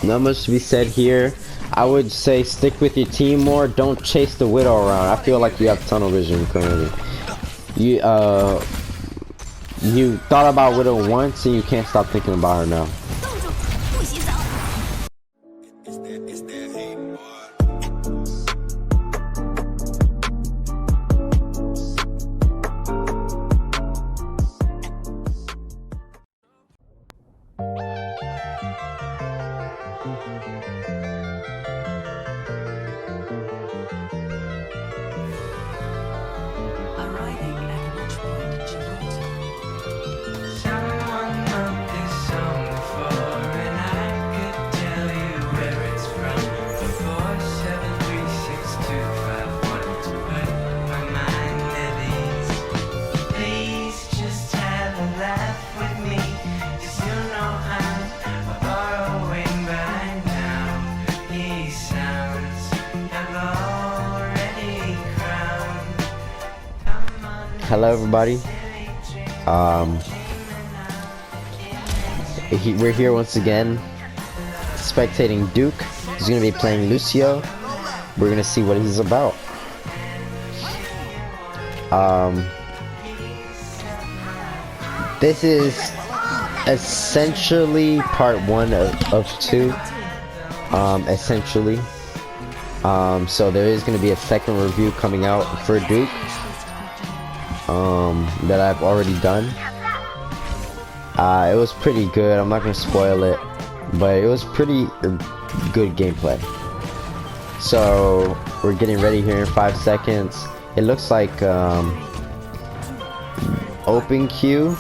Not much to be said here. I would say stick with your team more. Don't chase the Widow around. I feel like you have tunnel vision currently. You thought about Widow once and you can't stop thinking about her now. Hello everybody. We're here once again spectating Duke. He's gonna be playing Lucio. We're gonna see what he's about. This is essentially part 1 of 2. Essentially. So there is gonna be a second review coming out for Duke. That I've already done. It was pretty good. I'm not gonna spoil it, but it was pretty good gameplay. So we're getting ready here in 5 seconds. It looks like open queue,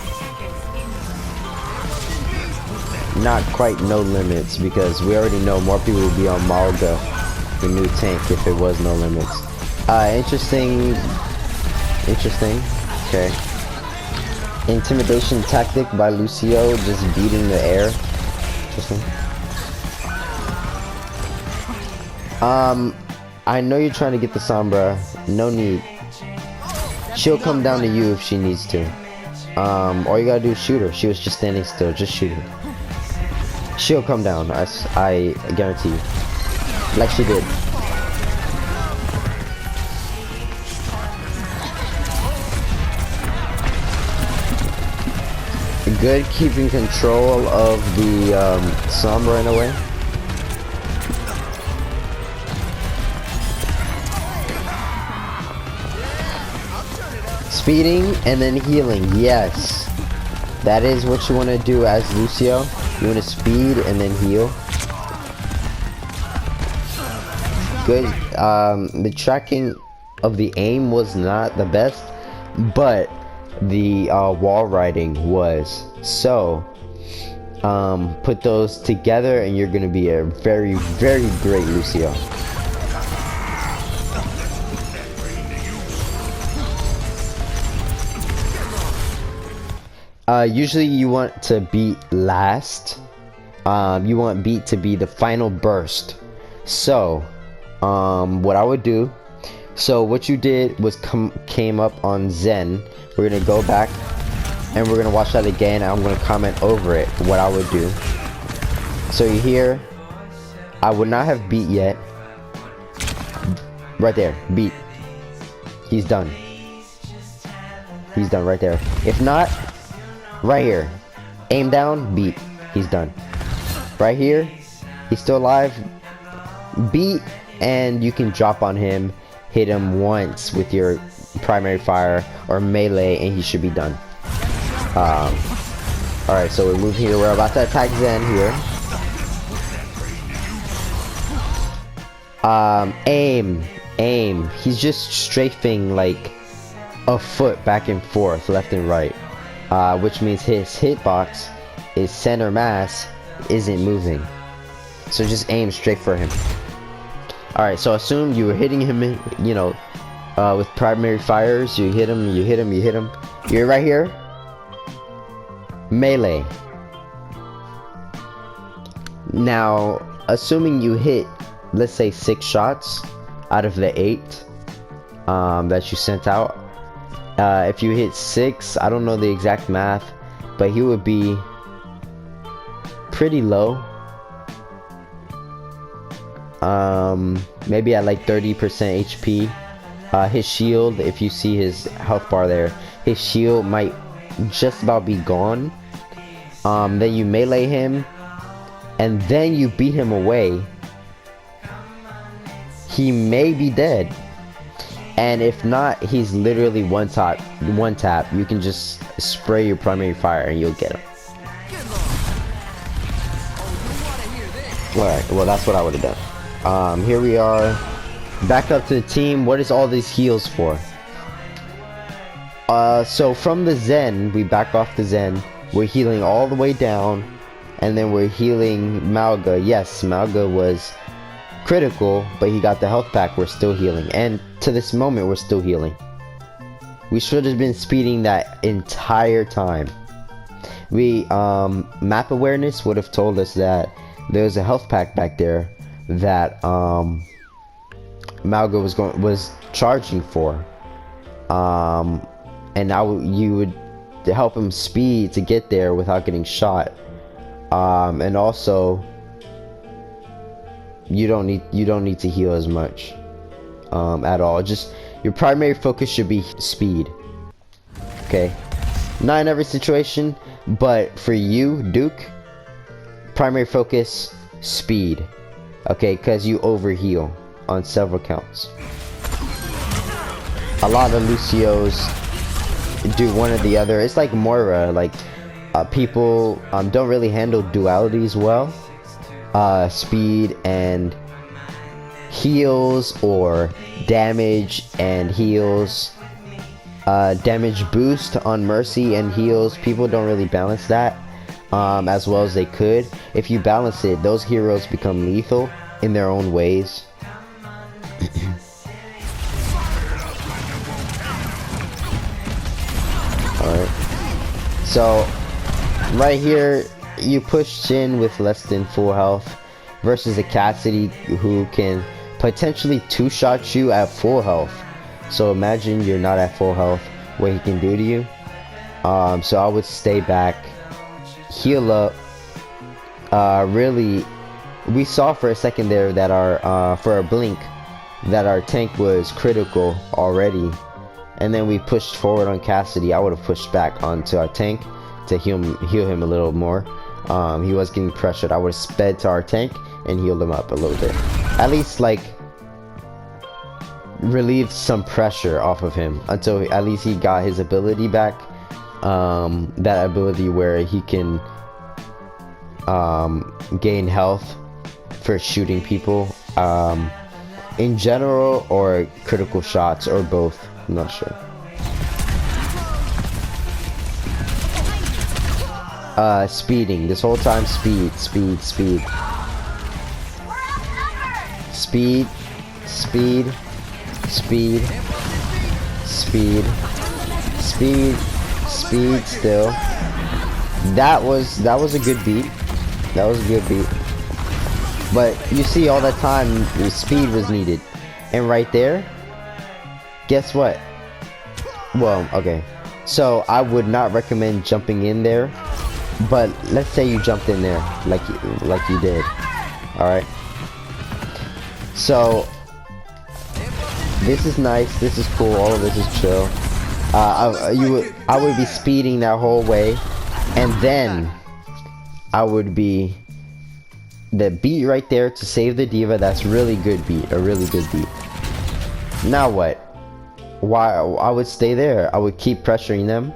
not quite no limits, because we already know more people will be on Malga, the new tank, if it was no limits. Interesting. Okay. Intimidation tactic by Lucio, just beating the air. Interesting. I know you're trying to get the Sombra. No need. She'll come down to you if she needs to. All you gotta do is shoot her. She was just standing still. Just shoot her. She'll come down. I guarantee you. Like she did. Good keeping control of the Sombra in a way. Speeding and then healing, yes. That is what you want to do as Lucio. You want to speed and then heal. Good. The tracking of the aim was not the best, but the wall riding was. So put those together and you're gonna be a very, very great Lucio. Usually you want to beat last. You want beat to be the final burst. So what I would do, so what you did was came up on Zen. We're gonna go back and we're gonna watch that again, and I'm gonna comment over it what I would do. So you hear, I would not have beat yet. Right there, beat. He's done. He's done right there. If not, right here, aim down, beat. He's done. Right here, he's still alive. Beat, and you can drop on him, hit him once with your primary fire or melee, and he should be done. Alright, so we move here. We're about to attack Zen here. Aim. He's just strafing like a foot back and forth, left and right, which means his hitbox, his center mass, isn't moving. So just aim straight for him. Alright, so assume you were hitting him, you know, with primary fires. You hit him. You're right here. Melee. Now, assuming you hit, let's say 6 shots out of the 8 that you sent out. If you hit 6, I don't know the exact math, but he would be pretty low. maybe at like 30% HP. His shield, if you see his health bar there, his shield might just about be gone. Then you melee him, and then you beat him away. He may be dead, and if not, he's literally one tap. You can just spray your primary fire and you'll get him. Alright, well that's what I would have done. Here we are, back up to the team. What is all these heals for? So from the Zen, we back off the Zen. We're healing all the way down, and then we're healing Malga. Yes, Malga was critical, but he got the health pack. We're still healing, and to this moment we're still healing. We should have been speeding that entire time. We map awareness would have told us that there was a health pack back there that Malga was charging for, and now you would help him speed to get there without getting shot, and also you don't need to heal as much at all. Just your primary focus should be speed. Okay, not in every situation, but for you, Duke, primary focus speed. Okay, because you overheal on several counts. A lot of Lucios do one or the other. It's like Moira, like people don't really handle dualities well. Speed and heals, or damage and heals, damage boost on Mercy and heals. People don't really balance that as well as they could. If you balance it, those heroes become lethal in their own ways. Alright, so right here you push Jhin with less than full health versus a Cassidy who can potentially two-shot you at full health. So imagine you're not at full health, what he can do to you. So I would stay back, heal up. Really, we saw for a second there that our for a blink that our tank was critical already, and then we pushed forward on Cassidy. I would have pushed back onto our tank to heal him a little more. He was getting pressured. I would have sped to our tank and healed him up a little bit, at least like relieved some pressure off of him until at least he got his ability back. That ability where he can gain health for shooting people in general, or critical shots, or both. I'm not sure. Speeding this whole time. Speed. Speed. Speed. Speed. Speed. Speed. Speed. Still. That was a good beat. That was a good beat. But you see, all that time speed was needed, and right there, guess what? Well, okay. So I would not recommend jumping in there, but let's say you jumped in there like you did. All right. So this is nice. This is cool. All of this is chill. I would be speeding that whole way, and then I would be the beat right there to save the diva. That's really good beat. A really good beat. Now what? Why I would stay there. I would keep pressuring them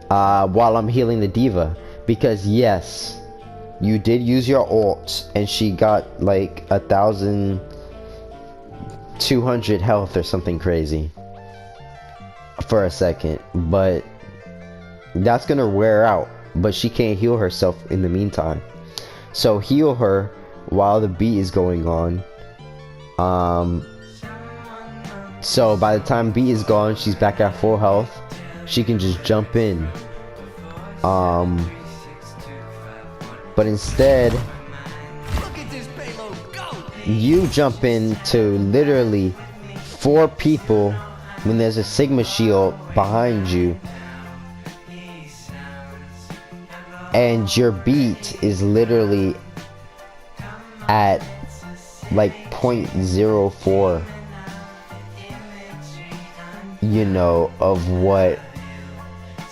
while I'm healing the diva, because yes, you did use your ult and she got like 1,200 health or something crazy for a second, but that's gonna wear out. But she can't heal herself in the meantime, so heal her while the beat is going on. So by the time beat is gone, she's back at full health. She can just jump in. But instead, you jump into literally 4 people when there's a Sigma shield behind you, and your beat is literally at like 0.04, you know, of what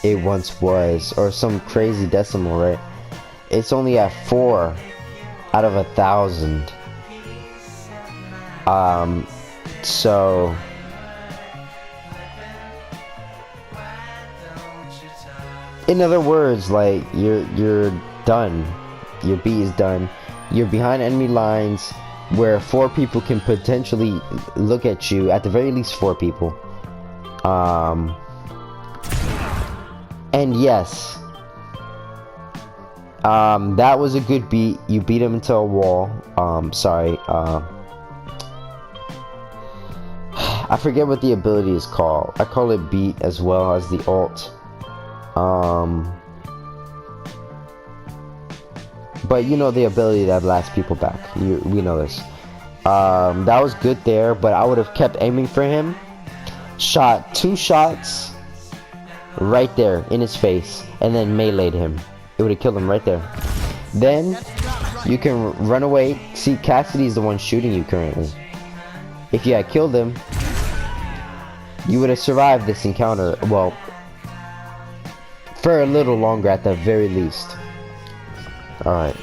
it once was, or some crazy decimal, right? It's only at 4 out of 1,000. So in other words, like, you're done. Your beat is done. You're behind enemy lines where 4 people can potentially look at you, at the very least 4 people. And yes, that was a good beat. You beat him into a wall. Sorry, I forget what the ability is called. I call it beat as well as the ult. But you know, the ability that blasts people back. We know this. That was good there, but I would have kept aiming for him. Shot 2 shots right there in his face, and then meleeed him. It would have killed him right there. Then you can run away. See, Cassidy's the one shooting you currently. If you had killed him, you would have survived this encounter. Well, for a little longer at the very least. Alright.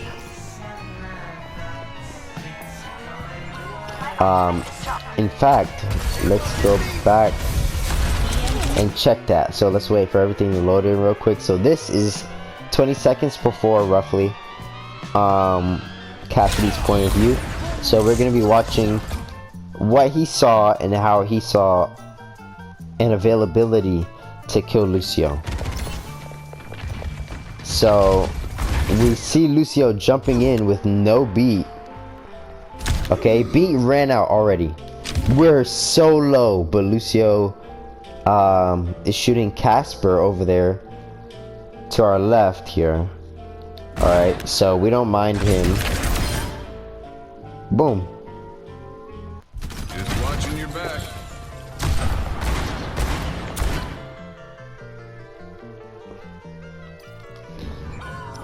In fact, let's go back and check that. So let's wait for everything to load in real quick. So this is 20 seconds before, roughly, Cassidy's point of view. So we're going to be watching what he saw and how he saw an availability to kill Lucio. So we see Lucio jumping in with no beat. Okay, beat ran out already. We're so low, but Lucio is shooting Casper over there to our left here. Alright, so we don't mind him. Boom. Just watching your back.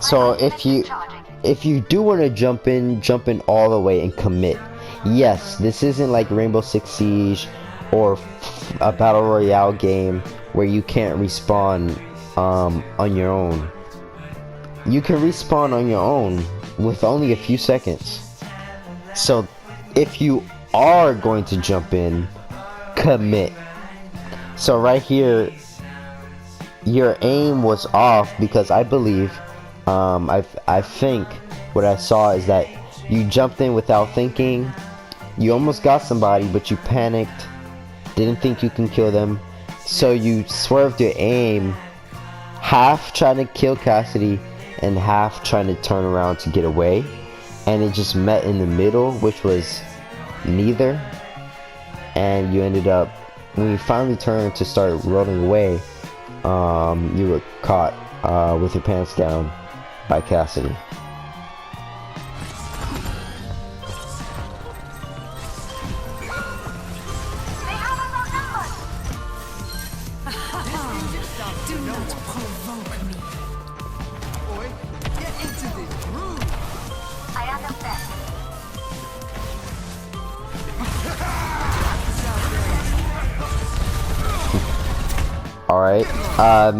So if you do want to jump in all the way and commit. Yes, this isn't like Rainbow Six Siege or a Battle Royale game where you can't respawn on your own. You can respawn on your own with only a few seconds. So if you are going to jump in, commit. So right here, your aim was off because I believe, I think what I saw is that you jumped in without thinking. You almost got somebody, but you panicked, didn't think you can kill them, so you swerved your aim, half trying to kill Cassidy and half trying to turn around to get away, and it just met in the middle, which was neither. And you ended up, when you finally turned to start rolling away, you were caught with your pants down by Cassidy. Do not provoke me. Boy, get into this groove. I understand. Alright,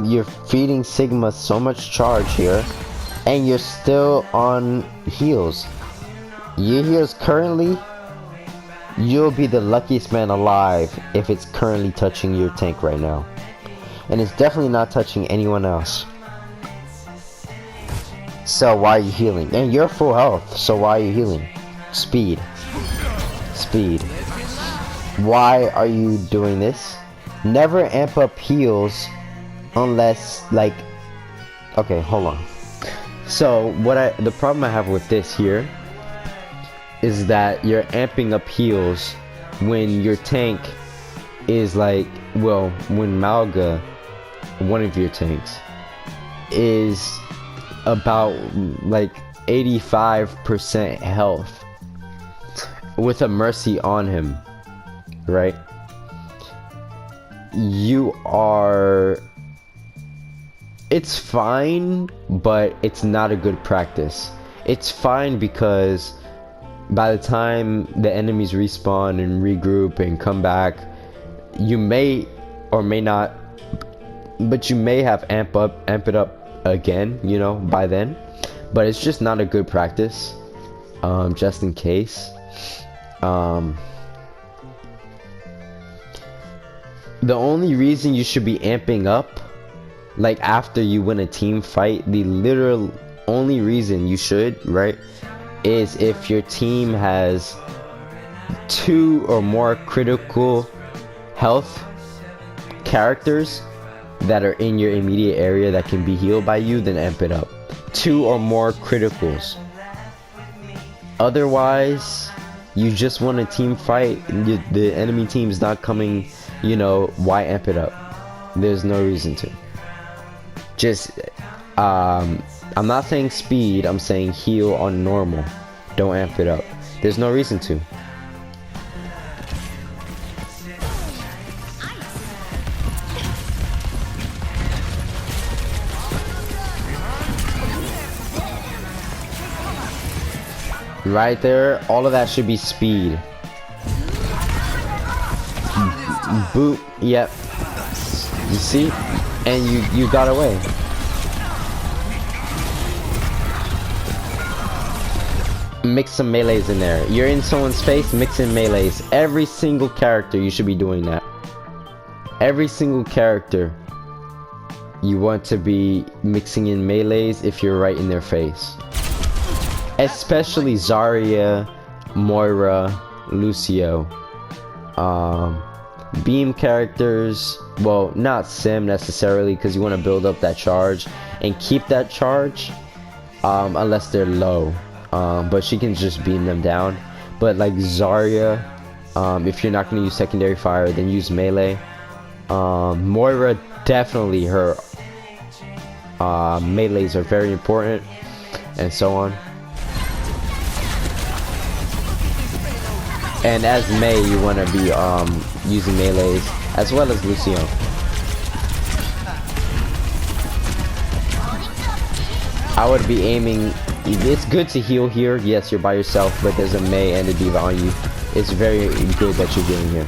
you're feeding Sigma so much charge here, and you're still on heals. Your heals currently, you'll be the luckiest man alive if it's currently touching your tank right now. And it's definitely not touching anyone else. So why are you healing? And you're full health, so why are you healing? Speed. Speed. Why are you doing this? Never amp up heals unless, like, okay, hold on. So the problem I have with this here is that you're amping up heals when your tank is like, well, when Malga, one of your tanks, is about like 85% health with a mercy on him, right? You are, it's fine, but it's not a good practice. It's fine because by the time the enemies respawn and regroup and come back, you may or may not, but you may have amp it up again, you know, by then. But it's just not a good practice, just in case. The only reason you should be amping up, like after you win a team fight, the literal only reason you should, right, is if your team has 2 or more critical health characters that are in your immediate area that can be healed by you, then amp it up. 2 or more criticals. Otherwise, you just want a team fight, the enemy team is not coming, you know, why amp it up? There's no reason to. Just, I'm not saying speed, I'm saying heal on normal. Don't amp it up. There's no reason to. Right there, all of that should be speed. Boop, yep. You see? And you got away. Mix some melees in there. You're in someone's face, mix in melees. Every single character, you should be doing that. Every single character, you want to be mixing in melees if you're right in their face. Especially Zarya, Moira, Lucio. Beam characters, well, not Sim necessarily, because you want to build up that charge and keep that charge, unless they're low. But she can just beam them down. But like Zarya, if you're not going to use secondary fire, then use melee. Moira, definitely her melees are very important, and so on. And as Mei, you want to be using melees, as well as Lucio. I would be aiming. It's good to heal here. Yes, you're by yourself, but there's a Mei and a D.Va on you. It's very good that you're getting here.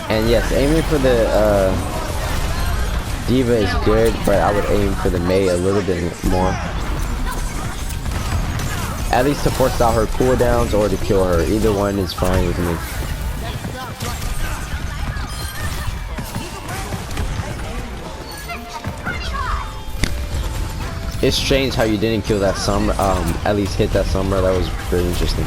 And yes, aiming for the D.Va is good, but I would aim for the Mei a little bit more. At least to force out her cooldowns or to kill her. Either one is fine with me. It's strange how you didn't kill that Summer, at least hit that Summer. That was very interesting.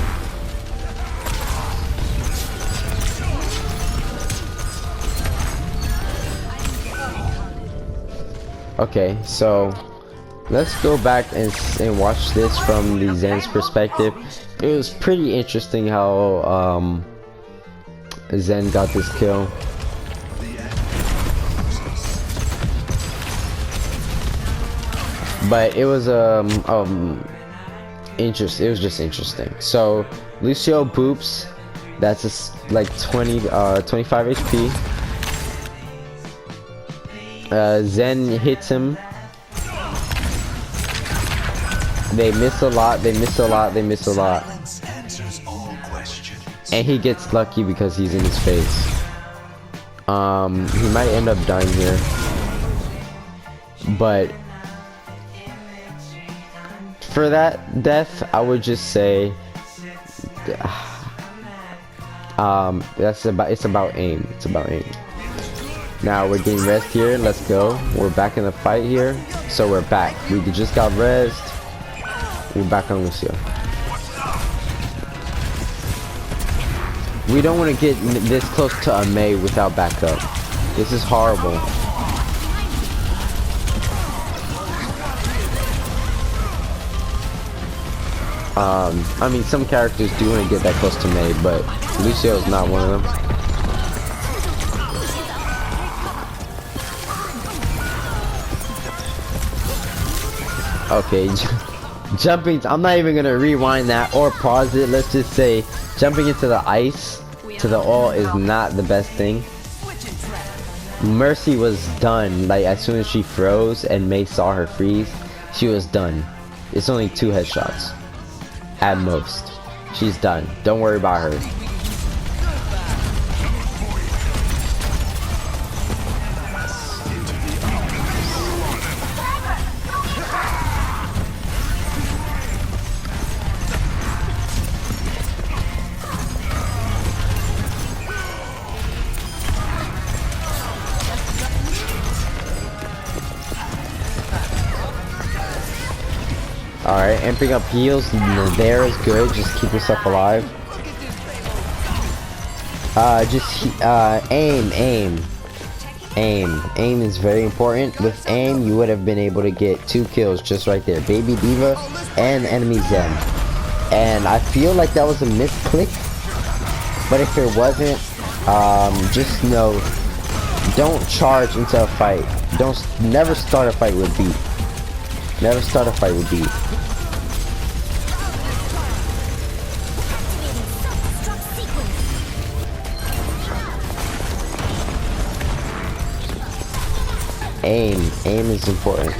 Okay, so let's go back and watch this from the Zen's perspective. It was pretty interesting how Zen got this kill. But it was it was just interesting. So Lucio boops, that's just like 25 HP. Zen hits him. They miss a lot, they miss a lot, they miss a lot. And he gets lucky because he's in his face. He might end up dying here. But for that death, I would just say it's about aim. It's about aim. Now we're getting rest here. Let's go. We're back in the fight here. So we're back. We just got rest. We're back on Lucio. We don't want to get this close to a Mei without backup. This is horrible. I mean, some characters do want to get that close to Mei, but Lucio is not one of them. Okay, jumping, I'm not even gonna rewind that or pause it. Let's just say jumping into the ice to the ult is not the best thing. Mercy was done, like as soon as she froze and Mei saw her freeze, she was done. It's only 2 headshots. at most. She's done. Don't worry about her. Alright, amping up heals there is good. Just keep yourself alive. Aim. Aim is very important. With aim, you would have been able to get 2 kills just right there. Baby Diva and enemy Zen. And I feel like that was a misclick. But if it wasn't, just know, don't charge into a fight. Never start a fight with beat. Never start a fight with beat. Aim is important.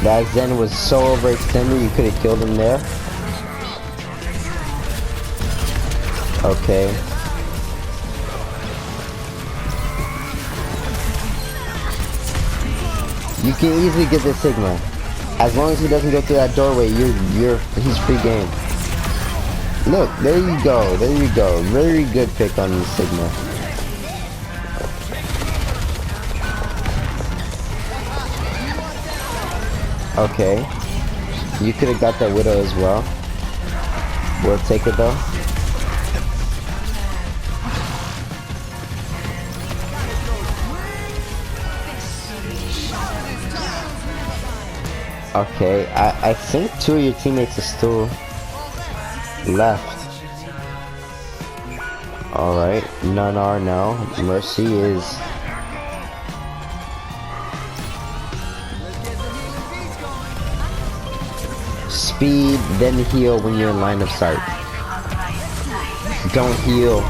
That Zen was so overextended, you could have killed him there. Okay. You can easily get this Sigma. As long as he doesn't go through that doorway, he's free game. Look, there you go. Very good pick on the Sigma. Okay. You could have got that Widow as well. We'll take it though. Okay, I think 2 of your teammates are still left. Alright, none are now. Mercy is... Speed, then heal when you're in line of sight. Don't heal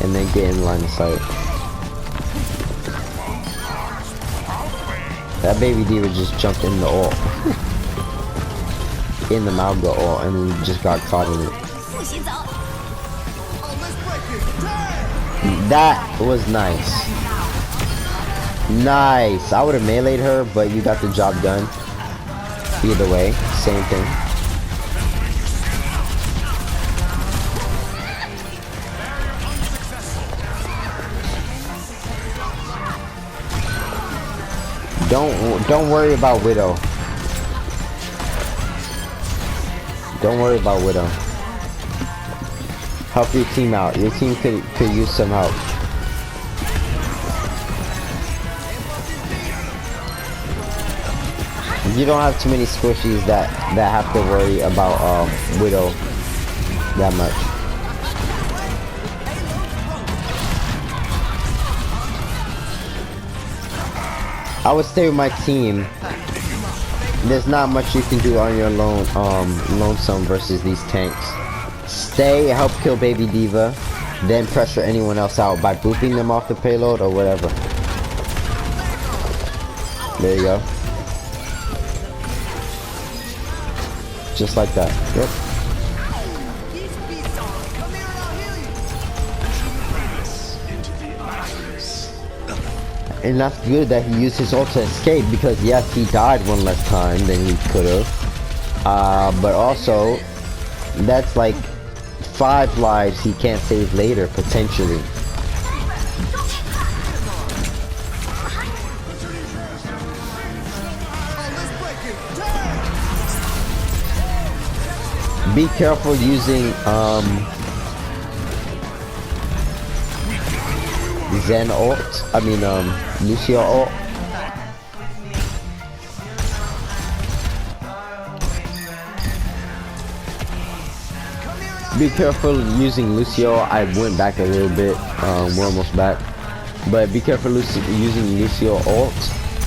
and then get in line of sight. That baby diva just jumped in the ult. In the Malga ult and just got caught in it. That was nice. Nice. I would have meleeed her, but you got the job done. Either way, same thing. Don't worry about Widow. Don't worry about Widow. Help your team out. Your team could use some help. You don't have too many squishies that have to worry about Widow that much. I would stay with my team. There's not much you can do on your lonesome versus these tanks. Stay, help kill Baby Diva, then pressure anyone else out by booping them off the payload or whatever. There you go. Just like that. Yep. And that's good that he used his ult to escape, because yes, he died one less time than he could have. But also, that's like 5 lives he can't save later, potentially. Be careful using Zen ult. I mean Lucio ult. Be careful using Lucio. I went back a little bit. We're almost back. But be careful using Lucio ult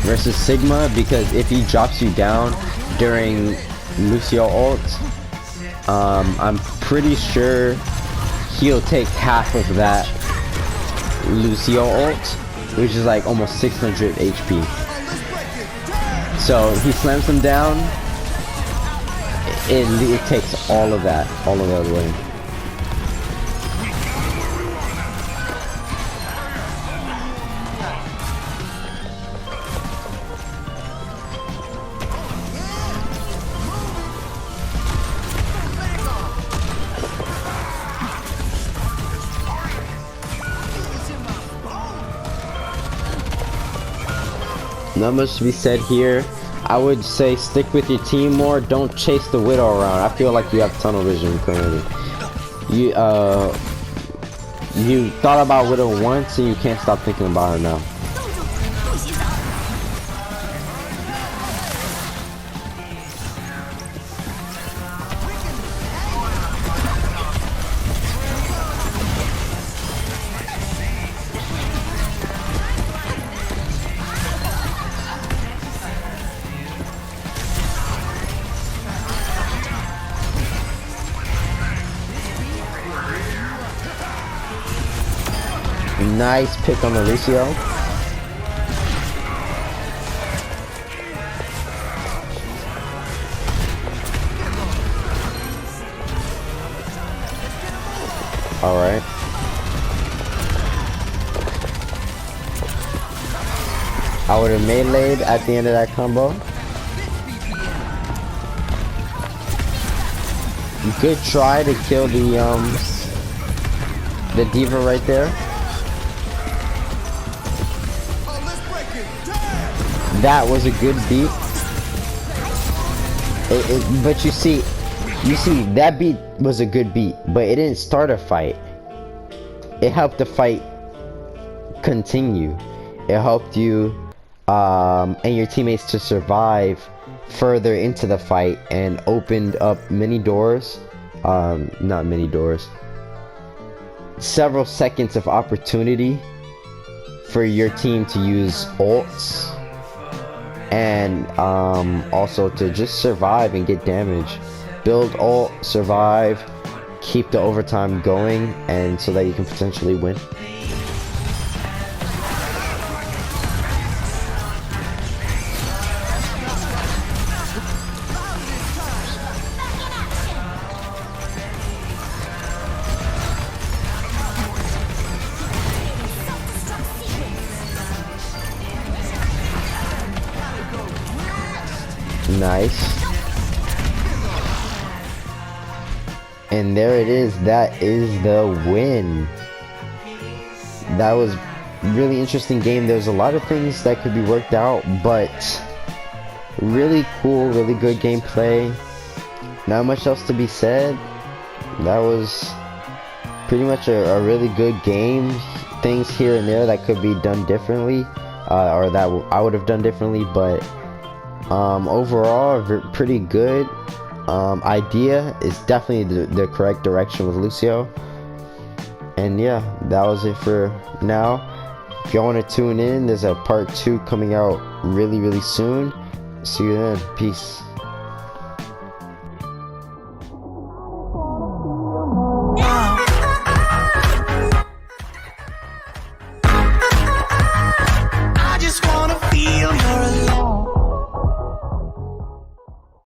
versus Sigma, because if he drops you down during Lucio ult, I'm pretty sure he'll take half of that Lucio ult, which is like almost 600 HP. So he slams him down. It takes all of that away. Not much to be said here. I would say stick with your team more. Don't chase the Widow around. I feel like you have tunnel vision currently. You thought about Widow once and you can't stop thinking about her now. Nice pick on the Lucio. Alright. I would have meleeed at the end of that combo. Good try to kill the diva right there. That was a good beat. But you see that beat was a good beat, but it didn't start a fight. It helped the fight continue. It helped you and your teammates to survive further into the fight and opened up many doors. Not many doors. Several seconds of opportunity for your team to use ults. And also to just survive and get damage. Build ult, survive, keep the overtime going, and so that you can potentially win. Nice. And there it is. That is the win. That was really interesting game. There's a lot of things that could be worked out, but really cool, really good gameplay. Not much else to be said. That was pretty much a really good game. Things here and there that could be done differently, or that I would have done differently, but overall pretty good. Idea is definitely the correct direction with Lucio. And yeah, that was it for now. If y'all want to tune in, there's a part 2 coming out really soon. See you then. Peace.